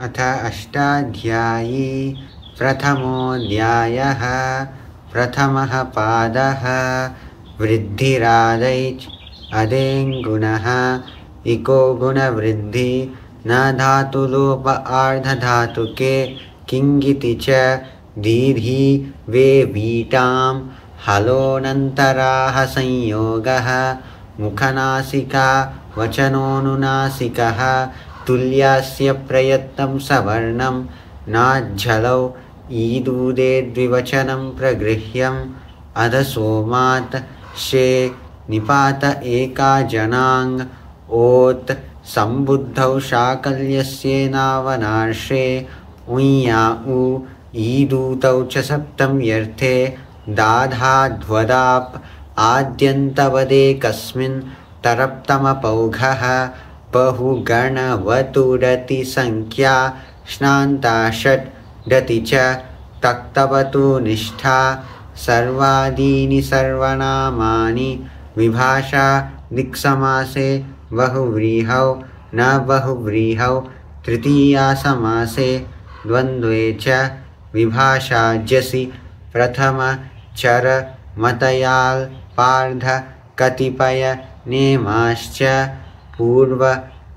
अथ अष्टाध्यायी प्रथमोऽध्यायः प्रथमः पादः वृद्धिरादैच् अदेङ्गुणः इको गुणवृद्धि न धातुलोप आर्धधातुके किङ्गिति च दीर्घी वे वीटां हलोऽनन्तराः संयोगः मुखनासिका वचनोऽनुनासिकः तुल्यस्य प्रयत्नं सवर्णं नाज्झलौ ईदूदे द्विवचनं प्रगृह्यम् अधसोमात् शे निपात एका जनाङ् ओत् सम्बुद्धौ शाकल्यस्येनावनार्षे उञ्या उ ईदूतौ च सप्तम्यर्थे दाधाध्वदाप् आद्यन्तवदेकस्मिन् तरप्तमपौघः बहुगणवतुरति संख्या श्नान्ता षट् डति च तक्तवतु निष्ठा सर्वादीनि सर्वनामानि विभाषा दिक्समासे बहुव्रीहौ न बहुव्रीहौ तृतीया समासे द्वन्द्वे च विभाषा जसि प्रथम चर मतयाल् पार्ध कतिपय नेमाश्च पूर्व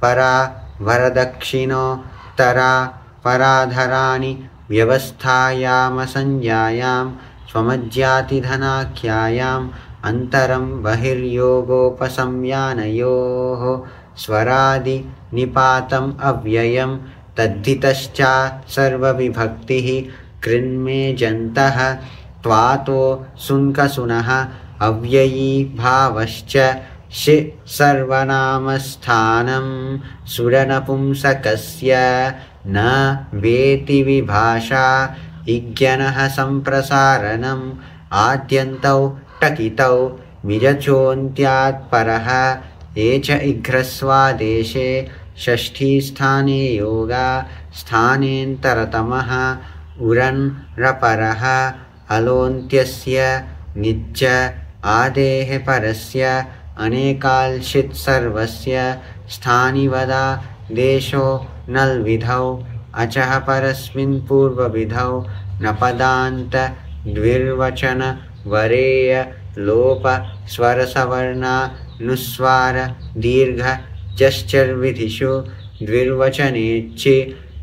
परा वरदक्षिणोत्तरा पराधराणि व्यवस्थायामसंज्ञायां स्वमज्जातिधनाख्यायाम् अन्तरं बहिर्योगोपसंयानयोः स्वरादि निपातम् अव्ययं तद्धितश्चा सर्वविभक्तिः कृन्मेजन्तः त्वातो सुन्कसुनः अव्ययी भावश्च शि सर्वनामस्थानं सुरनपुंसकस्य न वेति विभाषा इज्ञनः सम्प्रसारणम् आद्यन्तौ टकितौ मिजचोऽन्त्यात् परः ये च इघ्रस्वादेशे षष्ठीस्थाने योगा स्थानेन्तरतमः उरन् रपरः अलोन्त्यस्य निच्च आदेः परस्य अनेकाल्शित् सर्वस्य स्थानिवदा देशो नल्विधौ अचः परस्मिन् पूर्वविधौ नपदान्त द्विर्वचन वरेय लोप स्वरसवर्णा नुस्वार दीर्घ जश्चर्विधिषु द्विर्वचनेच्छि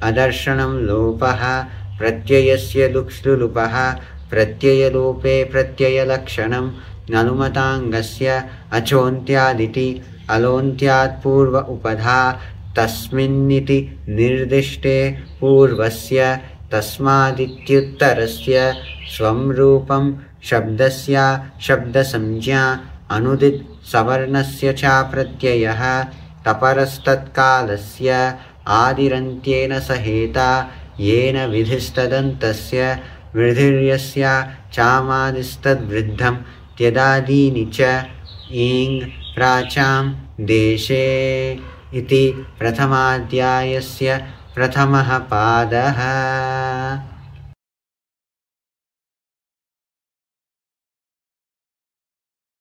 अदर्शनं लोपः प्रत्ययस्य लुप्लुलुपः प्रत्ययलोपे प्रत्ययलक्षणं ननुमताङ्गस्य अचोन्त्यादिति अलोन्त्यात् पूर्व उपधा तस्मिन्निति निर्दिष्टे पूर्वस्य तस्मादित्युत्तरस्य स्वं रूपं शब्दस्य शब्दसंज्ञा अनुदित् सवर्णस्य च प्रत्ययः तपरस्तत्कालस्य आदिरन्त्येन सहेता येन विधिस्तदन्तस्य वृद्धिर्यस्य चामादिस्तद्वृद्धं त्यदादीनि च ईङ् प्राचां देशे इति प्रथमाध्यायस्य प्रथमः पादः।